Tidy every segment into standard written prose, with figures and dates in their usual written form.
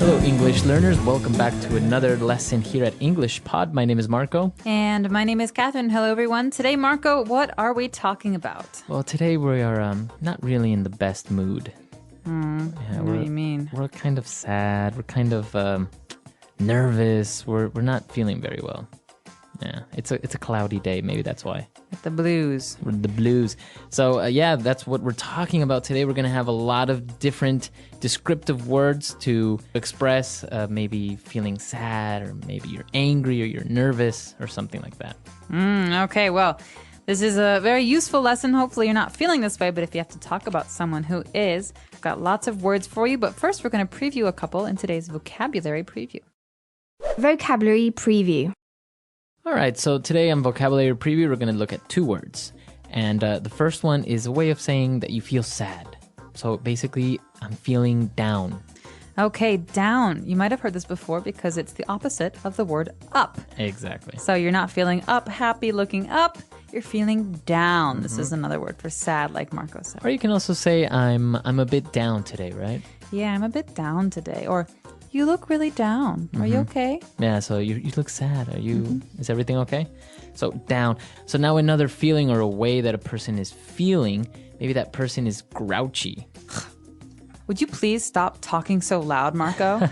Hello, English learners. Welcome back to another lesson here at English Pod. My name is Marco. And my name is Catherine. Hello, everyone. Today, Marco, what are we talking about? Well, today we are not really in the best mood. What do you mean? We're kind of sad. We're kind of nervous. We're not feeling very well. Yeah, it's a cloudy day. Maybe that's why. The blues. The blues. So that's what we're talking about today. We're going to have a lot of different descriptive words to express maybe feeling sad, or maybe you're angry, or you're nervous, or something like that. Okay, well, this is a very useful lesson. Hopefully you're not feeling this way, but if you have to talk about someone who is, I've got lots of words for you. But first, we're going to preview a couple in today's vocabulary preview. Vocabulary preview. All right, so today on Vocabulary Preview, we're going to look at two words. And the first one is a way of saying that you feel sad. So basically, I'm feeling down. Okay, down. You might have heard this before because it's the opposite of the word up. Exactly. So you're not feeling up, happy, looking up. You're feeling down. This is another word for sad, like Marco said. Or you can also say, I'm a bit down today, right? Yeah, I'm a bit down today. Or you look really down. Are you okay? Yeah, so you look sad. Are you? Is everything okay? So down. So now another feeling or a way that a person is feeling, maybe that person is grouchy. Would you please stop talking so loud, Marco?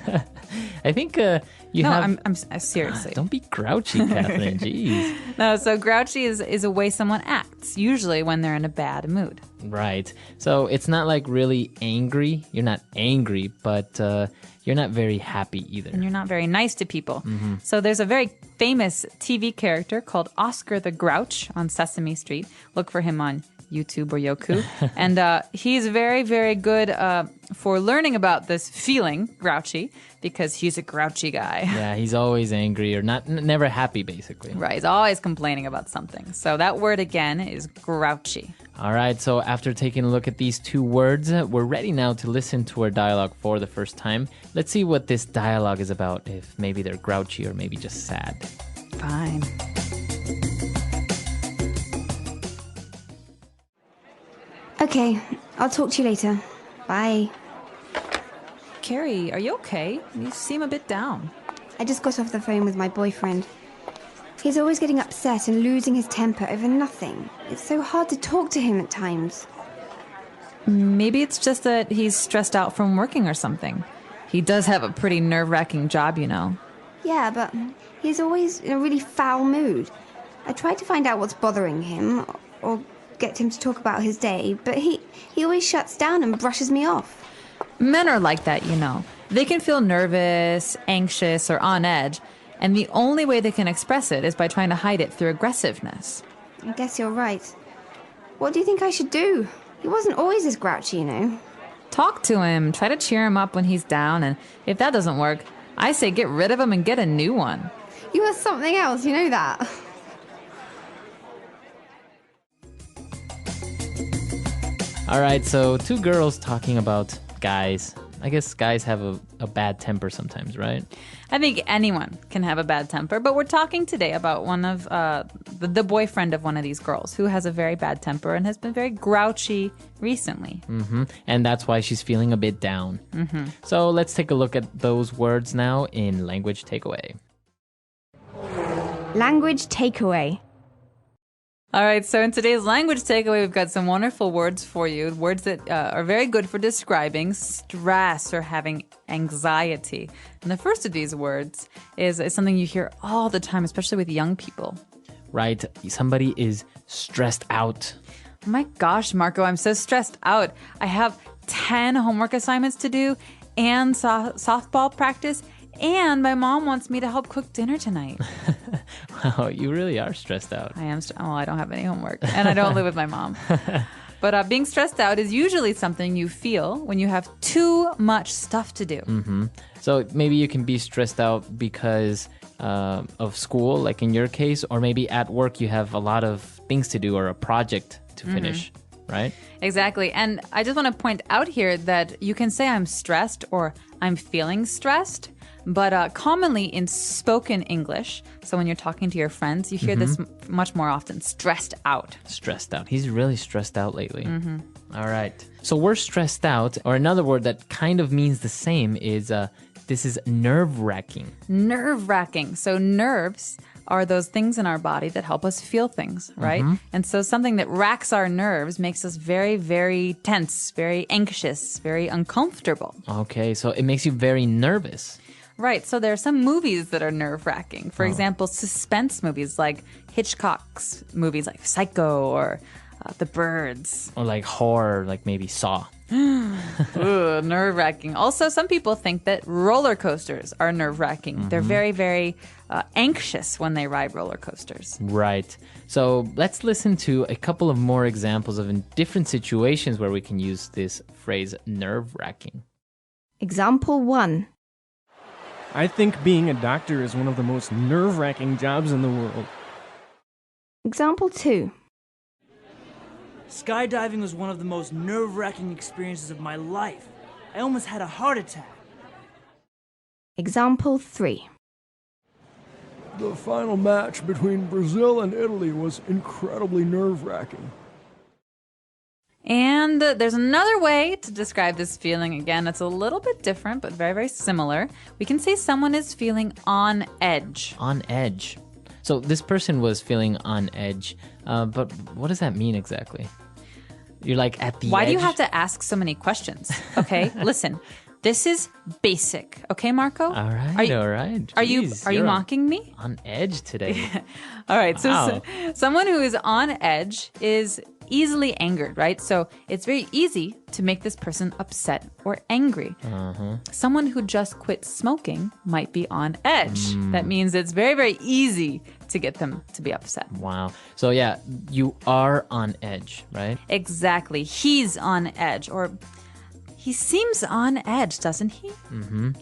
I think you have... I'm seriously. Don't be grouchy, Catherine. Jeez. No, so grouchy is a way someone acts, usually when they're in a bad mood. Right. So it's not like really angry. You're not angry, but you're not very happy either. And you're not very nice to people. So there's a very famous TV character called Oscar the Grouch on Sesame Street. Look for him on YouTube or Yoku. And he's very, very good for learning about this feeling, grouchy, because he's a grouchy guy. Yeah, he's always angry or never happy, basically. Right, he's always complaining about something. So that word again is grouchy. All right, so after taking a look at these two words, we're ready now to listen to our dialogue for the first time. Let's see what this dialogue is about, if maybe they're grouchy or maybe just sad. Fine. Okay, I'll talk to you later. Bye. Carrie, are you okay? You seem a bit down. I just got off the phone with my boyfriend. He's always getting upset and losing his temper over nothing. It's so hard to talk to him at times. Maybe it's just that he's stressed out from working or something. He does have a pretty nerve-wracking job, you know. Yeah, but he's always in a really foul mood. I tried to find out what's bothering him or get him to talk about his day, but he always shuts down and brushes me off. Men are like that, you know. They can feel nervous, anxious, or on edge, and the only way they can express it is by trying to hide it through aggressiveness. I guess you're right. What do you think I should do? He wasn't always as grouchy, you know. Talk to him, try to cheer him up when he's down, and if that doesn't work, I say get rid of him and get a new one. You are something else, you know that. All right, so two girls talking about guys. I guess guys have a bad temper sometimes, right? I think anyone can have a bad temper, but we're talking today about one of the boyfriend of one of these girls who has a very bad temper and has been very grouchy recently. And that's why she's feeling a bit down. So let's take a look at those words now in Language Takeaway. Language takeaway. All right, so in today's language takeaway, we've got some wonderful words for you. Words that are very good for describing stress or having anxiety. And the first of these words is something you hear all the time, especially with young people. Right, somebody is stressed out. Oh my gosh, Marco, I'm so stressed out. I have 10 homework assignments to do and softball practice, and my mom wants me to help cook dinner tonight. Wow, you really are stressed out. I am. I don't have any homework, and I don't live with my mom. But being stressed out is usually something you feel when you have too much stuff to do. So maybe you can be stressed out because of school, like in your case, or maybe at work you have a lot of things to do or a project to finish, right? Exactly. And I just want to point out here that you can say I'm stressed or I'm feeling stressed. But commonly in spoken English, so when you're talking to your friends, you hear this much more often, stressed out. Stressed out. He's really stressed out lately. All right. So we're stressed out, or another word that kind of means the same is this is nerve-wracking. Nerve-wracking. So nerves are those things in our body that help us feel things, right? And so something that racks our nerves makes us very, very tense, very anxious, very uncomfortable. Okay, so it makes you very nervous. Right. So there are some movies that are nerve-wracking. For example, suspense movies like Hitchcock's movies like Psycho or The Birds. Or like horror, like maybe Saw. Ooh, nerve-wracking. Also, some people think that roller coasters are nerve-wracking. They're very, very anxious when they ride roller coasters. Right. So let's listen to a couple of more examples of in different situations where we can use this phrase nerve-wracking. Example 1. I think being a doctor is one of the most nerve-wracking jobs in the world. Example 2. Skydiving was one of the most nerve-wracking experiences of my life. I almost had a heart attack. Example 3. The final match between Brazil and Italy was incredibly nerve-wracking. And there's another way to describe this feeling. Again, it's a little bit different, but very, very similar. We can say someone is feeling on edge. On edge. So this person was feeling on edge, but what does that mean exactly? You're like at the edge? Why do you have to ask so many questions? Okay, listen. This is basic. Okay, Marco? All right, all right. Are you Jeez, mocking me? on edge today? All right, Wow. so someone who is on edge is easily angered, right? So it's very easy to make this person upset or angry. Someone who just quit smoking might be on edge. That means it's very, very easy to get them to be upset. Wow. So yeah, you are on edge, right? Exactly. He's on edge, or he seems on edge, doesn't he?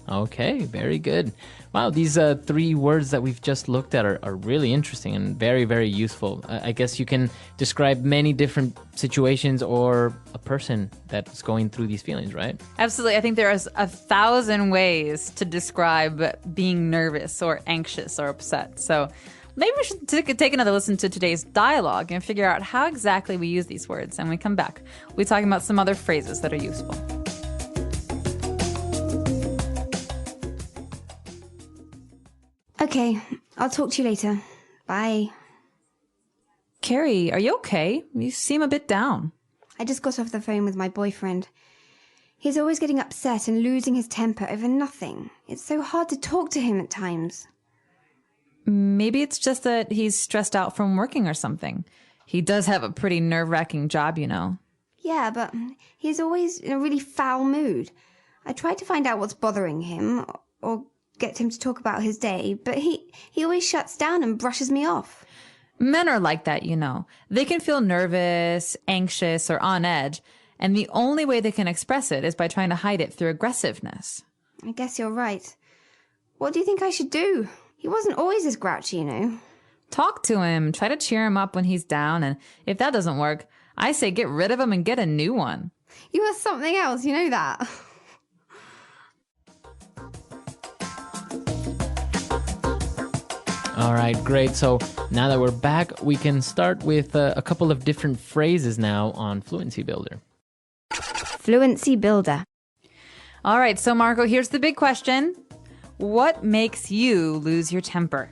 Okay, very good. Wow, these 3 words that we've just looked at are really interesting and very, very useful. I guess you can describe many different situations or a person that's going through these feelings, right? Absolutely. I think there is 1,000 ways to describe being nervous or anxious or upset. So maybe we should take another listen to today's dialogue and figure out how exactly we use these words. And when we come back, we'll be talking about some other phrases that are useful. Okay, I'll talk to you later. Bye. Carrie, are you okay? You seem a bit down. I just got off the phone with my boyfriend. He's always getting upset and losing his temper over nothing. It's so hard to talk to him at times. Maybe it's just that he's stressed out from working or something. He does have a pretty nerve-wracking job, you know. Yeah, but he's always in a really foul mood. I tried to find out what's bothering him or get him to talk about his day, but he always shuts down and brushes me off. Men are like that, you know. They can feel nervous, anxious, or on edge, and the only way they can express it is by trying to hide it through aggressiveness. I guess you're right. What do you think I should do? He wasn't always this grouchy, you know. Talk to him, try to cheer him up when he's down, and if that doesn't work, I say get rid of him and get a new one. You are something else, you know that. All right, great. So now that we're back, we can start with a couple of different phrases now on Fluency Builder. Fluency Builder. All right, so Marco, here's the big question. What makes you lose your temper?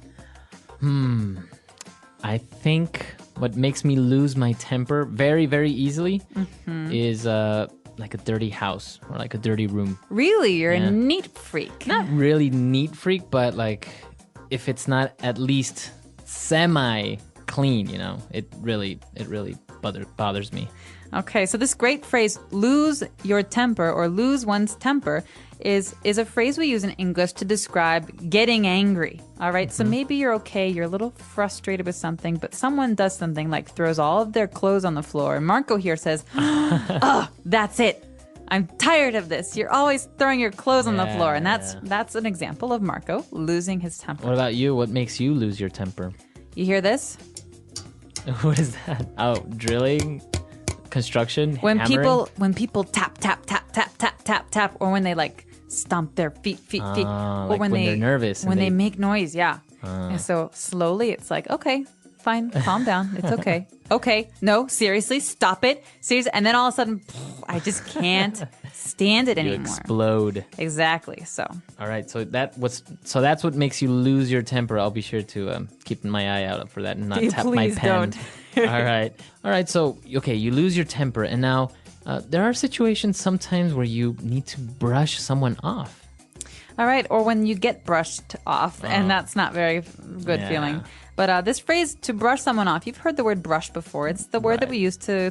I think what makes me lose my temper very, very easily is like a dirty house or like a dirty room. Really? You're a neat freak. Not really neat freak, but like if it's not at least semi-clean, you know, it really bothers me. Okay, so this great phrase, lose your temper or lose one's temper, is a phrase we use in English to describe getting angry. All right, so maybe you're okay, you're a little frustrated with something, but someone does something like throws all of their clothes on the floor. And Marco here says, oh, that's it. I'm tired of this. You're always throwing your clothes on the floor. And that's an example of Marco losing his temper. What about you? What makes you lose your temper? You hear this? What is that? Oh, drilling? Construction? When hammering? people tap, tap, tap, tap, tap, tap, tap, or when they like stomp their feet. Or like when they're nervous. When they make noise, yeah. And so slowly it's like, okay, fine. Calm down. It's okay. Okay. No, seriously, stop it. Seriously. And then all of a sudden, I just can't stand it You anymore. explode. Exactly. So. All right, so that's what makes you lose your temper. I'll be sure to keep my eye out for that and not tap my Please pen. don't. All right. So okay, you lose your temper, and now there are situations sometimes where you need to brush someone off. All right. Or when you get brushed off, and that's not very good Yeah. feeling. But this phrase, to brush someone off, you've heard the word brush before. It's the word that we use to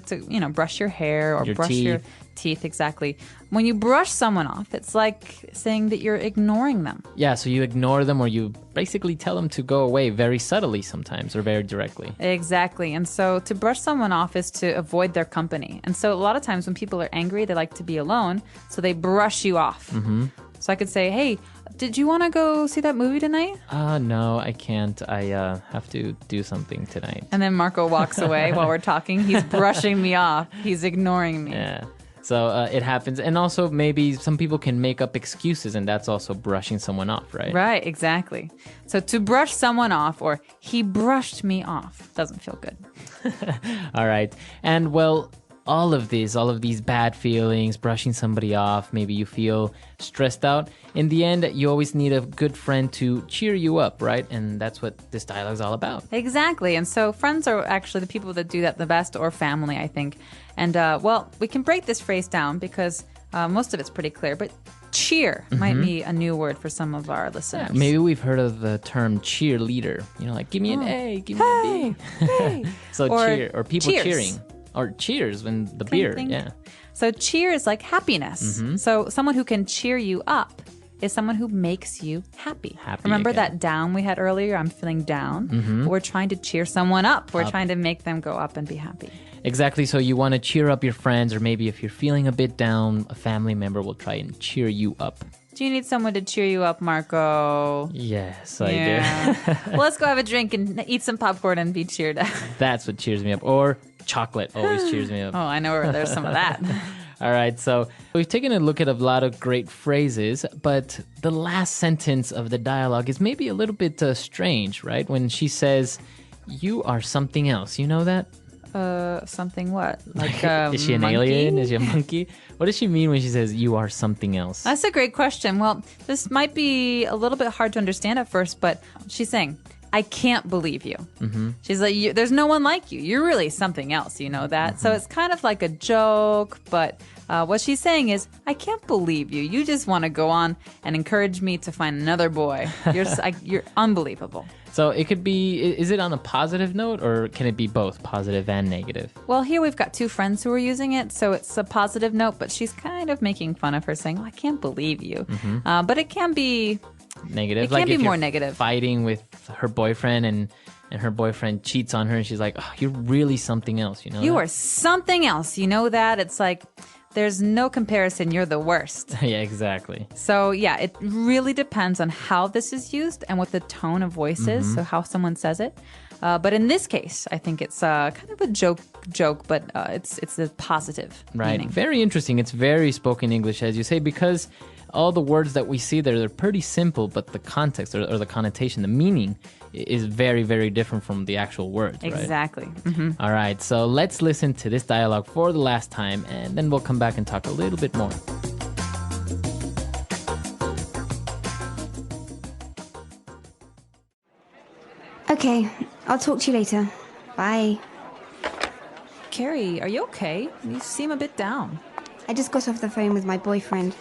brush your hair or Your brush teeth. your teeth. Exactly. When you brush someone off, it's like saying that you're ignoring them. Yeah, so you ignore them or you basically tell them to go away very subtly sometimes or very directly. Exactly. And so to brush someone off is to avoid their company. And so a lot of times when people are angry, they like to be alone. So they brush you off. Mm-hmm. So I could say, hey, did you want to go see that movie tonight? No, I can't. I have to do something tonight. And then Marco walks away while we're talking. He's brushing me off. He's ignoring me. Yeah. So it happens. And also maybe some people can make up excuses, and that's also brushing someone off, right? Right, exactly. So to brush someone off or he brushed me off doesn't feel good. All right. And well, all of these bad feelings, brushing somebody off, maybe you feel stressed out. In the end, you always need a good friend to cheer you up, right? And that's what this dialogue is all about. Exactly. And so friends are actually the people that do that the best, or family, I think. And well, we can break this phrase down because most of it's pretty clear, but cheer might be a new word for some of our listeners. Yeah, maybe we've heard of the term cheerleader. Like give me an A, give me a B. Hey. So Or cheer, or people cheers. cheering. Or cheers when the Clink, beer, clink. yeah. So cheer is like happiness. So someone who can cheer you up is someone who makes you happy. Remember again. that down we had earlier? I'm feeling down. We're trying to cheer someone up. We're trying to make them go up and be happy. Exactly. So you want to cheer up your friends, or maybe if you're feeling a bit down, a family member will try and cheer you up. Do you need someone to cheer you up, Marco? Yes, I do. Well, let's go have a drink and eat some popcorn and be cheered up. That's what cheers me up. Or chocolate always cheers me up. Oh, I know where there's some of that. All right, so we've taken a look at a lot of great phrases, but the last sentence of the dialogue is maybe a little bit strange, right? When she says, "You are something else." You know that? Something what? Like Is she an monkey? alien? Is she a monkey? What does she mean when she says, "You are something else"? That's a great question. Well, this might be a little bit hard to understand at first, but she's saying, I can't believe you. Mm-hmm. She's like, there's no one like you. You're really something else, you know that? Mm-hmm. So it's kind of like a joke, but what she's saying is, I can't believe you. You just want to go on and encourage me to find another boy. You're unbelievable. So it could be, is it on a positive note, or can it be both positive and negative? Well, here we've got two friends who are using it, so it's a positive note, but she's kind of making fun of her, saying, I can't believe you. Mm-hmm. But it can be negative. It can be more negative. Fighting with her boyfriend and her boyfriend cheats on her, and she's like, oh, you're really something else, you know? You are something else, you know that? It's like, there's no comparison, you're the worst. Yeah, exactly. So yeah, it really depends on how this is used and what the tone of voice is, so how someone says it. But in this case, I think it's kind of a joke, but it's a positive Right. meaning. Very interesting. It's very spoken English, as you say, because all the words that we see there, they're pretty simple, but the context or the connotation, the meaning is very, very different from the actual words, right? Exactly. Mm-hmm. All right, so let's listen to this dialogue for the last time, and then we'll come back and talk a little bit more. Okay, I'll talk to you later. Bye. Carrie, are you okay? You seem a bit down. I just got off the phone with my boyfriend.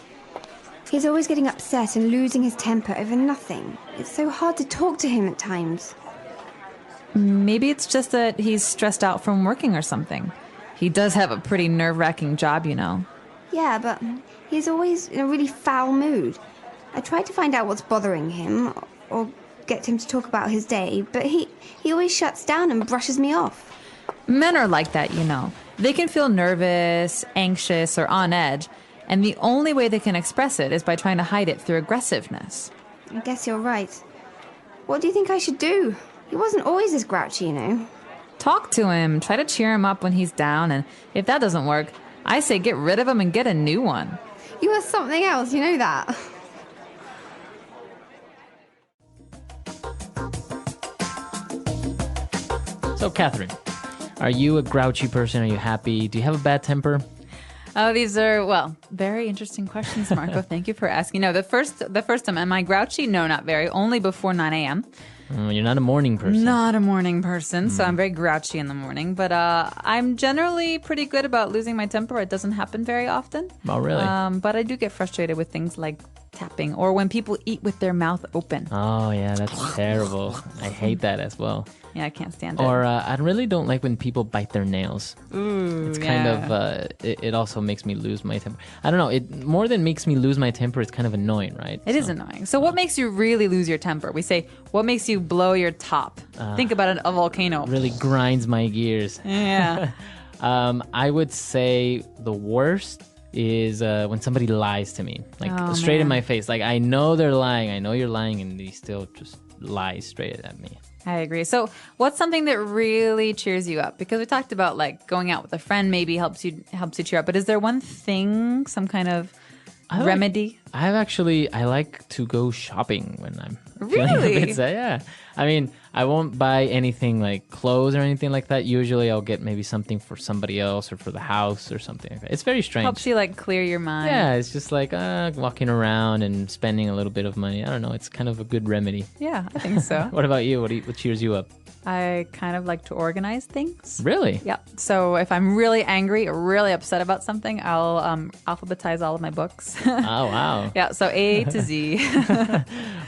He's always getting upset and losing his temper over nothing. It's so hard to talk to him at times. Maybe it's just that he's stressed out from working or something. He does have a pretty nerve-wracking job, you know. Yeah, but he's always in a really foul mood. I tried to find out what's bothering him or get him to talk about his day, but he always shuts down and brushes me off. Men are like that, you know. They can feel nervous, anxious, or on edge, and the only way they can express it is by trying to hide it through aggressiveness. I guess you're right. What do you think I should do? He wasn't always this grouchy, you know. Talk to him, try to cheer him up when he's down, and if that doesn't work, I say get rid of him and get a new one. You are something else, you know that. So, Catherine, are you a grouchy person? Are you happy? Do you have a bad temper? Oh, these are, well, very interesting questions, Marco. Thank you for asking. No, the first time, am I grouchy? No, not very. Only before 9 a.m. You're not a morning person. Not a morning person, so I'm very grouchy in the morning. But I'm generally pretty good about losing my temper. It doesn't happen very often. Oh, really? But I do get frustrated with things like tapping or when people eat with their mouth open. Oh, yeah, that's terrible. I hate that as well. Yeah, I can't stand it. Or I really don't like when people bite their nails. Ooh, It's kind of, it also makes me lose my temper. I don't know, it more than makes me lose my temper, it's kind of annoying, right? It is annoying. So what makes you really lose your temper? We say, what makes you blow your top? Think about a volcano. Really grinds my gears. Yeah. I would say the worst is when somebody lies to me, like straight in my face. Like, I know they're lying, I know you're lying, and they still just lie straight at me. I agree. So what's something that really cheers you up? Because we talked about like going out with a friend maybe helps you cheer up. But is there one thing, some kind of remedy? I like to go shopping when I'm feeling a Really? bit sad. Yeah. I mean, I won't buy anything like clothes or anything like that. Usually I'll get maybe something for somebody else or for the house or something like that. It's very strange. Helps you like clear your mind. Yeah, it's just like walking around and spending a little bit of money. I don't know. It's kind of a good remedy. Yeah, I think so. What about you? What cheers you up? I kind of like to organize things. Really? Yeah. So if I'm really angry or really upset about something, I'll alphabetize all of my books. Oh, wow. Yeah. So A to Z.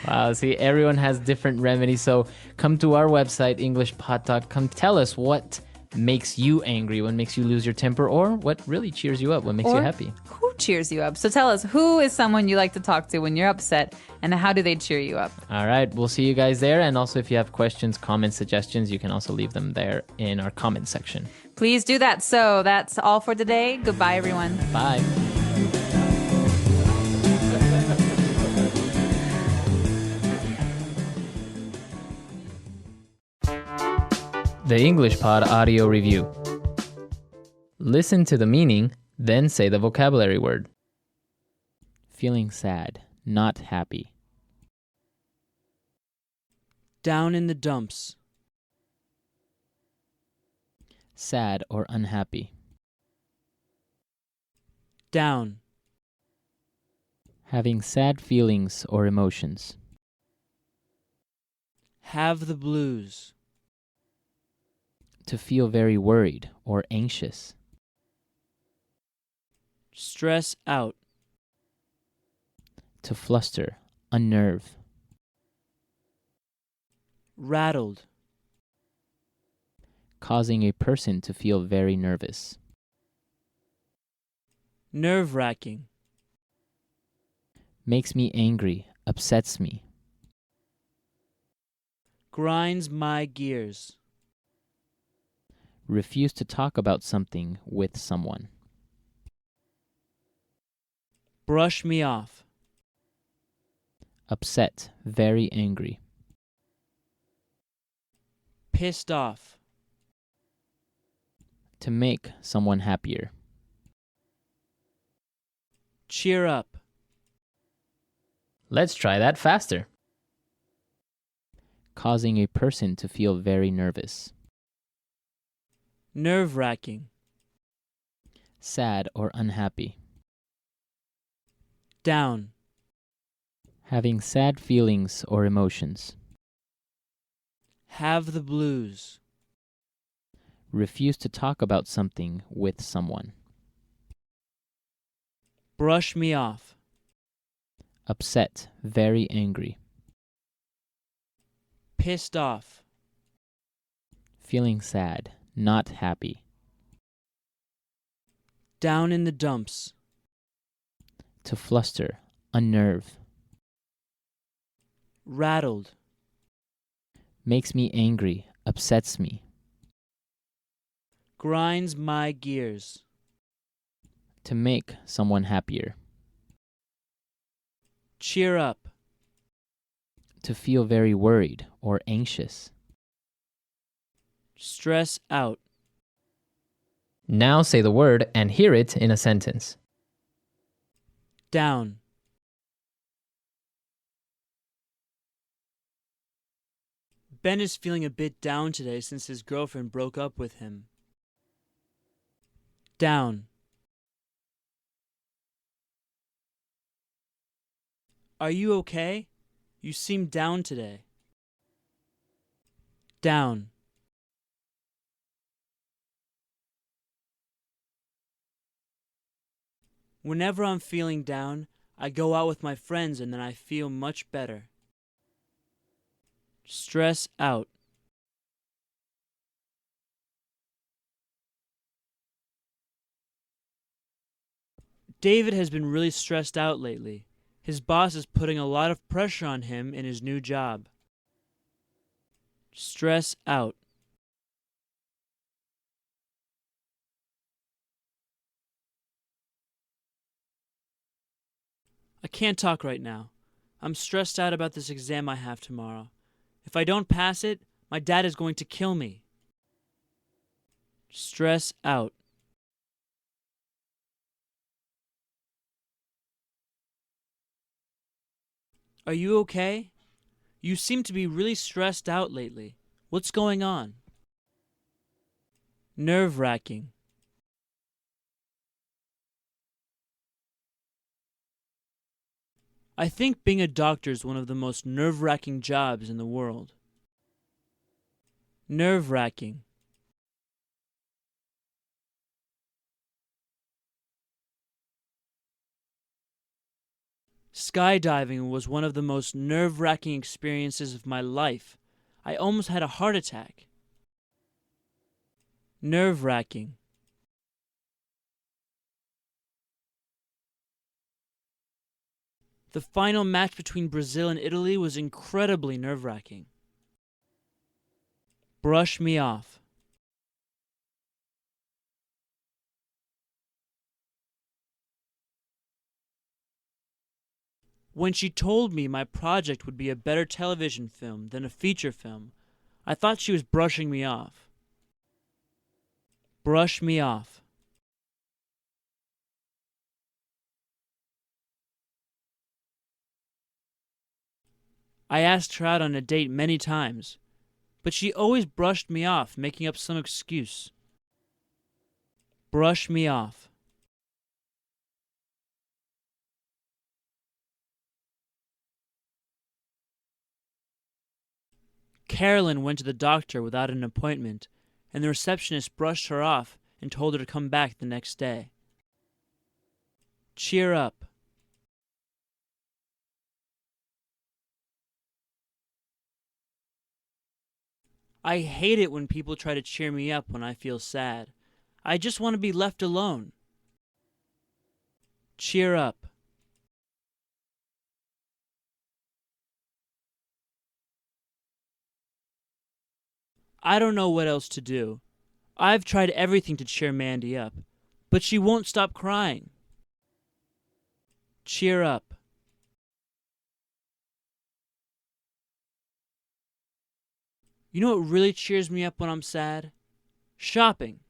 Wow. See, everyone has different remedies. So come to our website, EnglishPod.com. Tell us what makes you angry, what makes you lose your temper, or what really cheers you up, what makes you Or happy. Who cheers you up? So tell us, who is someone you like to talk to when you're upset, and how do they cheer you up? All right. We'll see you guys there. And also, if you have questions, comments, suggestions, you can also leave them there in our comment section. Please do that. So that's all for today. Goodbye, everyone. Bye. The English Pod Audio Review. Listen to the meaning, then say the vocabulary word. Feeling sad, not happy. Down in the dumps. Sad or unhappy. Down. Having sad feelings or emotions. Have the blues. To feel very worried or anxious. Stress out. To fluster, unnerve. Rattled. Causing a person to feel very nervous. Nerve-wracking. Makes me angry, upsets me. Grinds my gears. Refuse to talk about something with someone. Brush me off. Upset, very angry. Pissed off. To make someone happier. Cheer up. Let's try that faster. Causing a person to feel very nervous. Nerve-wracking. Sad or unhappy. Down. Having sad feelings or emotions. Have the blues. Refuse to talk about something with someone. Brush me off. Upset, very angry. Pissed off. Feeling sad, not happy. Down in the dumps. To fluster, unnerve. Rattled. Makes me angry, upsets me. Grinds my gears. To make someone happier. Cheer up. To feel very worried or anxious. Stress out. Now say the word and hear it in a sentence. Down. Ben is feeling a bit down today since his girlfriend broke up with him. Down. Are you okay? You seem down today. Down. Whenever I'm feeling down, I go out with my friends and then I feel much better. Stress out. David has been really stressed out lately. His boss is putting a lot of pressure on him in his new job. Stress out. I can't talk right now. I'm stressed out about this exam I have tomorrow. If I don't pass it, my dad is going to kill me. Stress out. Are you okay? You seem to be really stressed out lately. What's going on? Nerve-wracking. I think being a doctor is one of the most nerve-wracking jobs in the world. Nerve-wracking. Skydiving was one of the most nerve-wracking experiences of my life. I almost had a heart attack. Nerve-wracking. The final match between Brazil and Italy was incredibly nerve-wracking. Brush me off. When she told me my project would be a better television film than a feature film, I thought she was brushing me off. Brush me off. I asked her out on a date many times, but she always brushed me off, making up some excuse. Brush me off. Carolyn went to the doctor without an appointment, and the receptionist brushed her off and told her to come back the next day. Cheer up. I hate it when people try to cheer me up when I feel sad. I just want to be left alone. Cheer up. I don't know what else to do. I've tried everything to cheer Mandy up, but she won't stop crying. Cheer up. You know what really cheers me up when I'm sad? Shopping.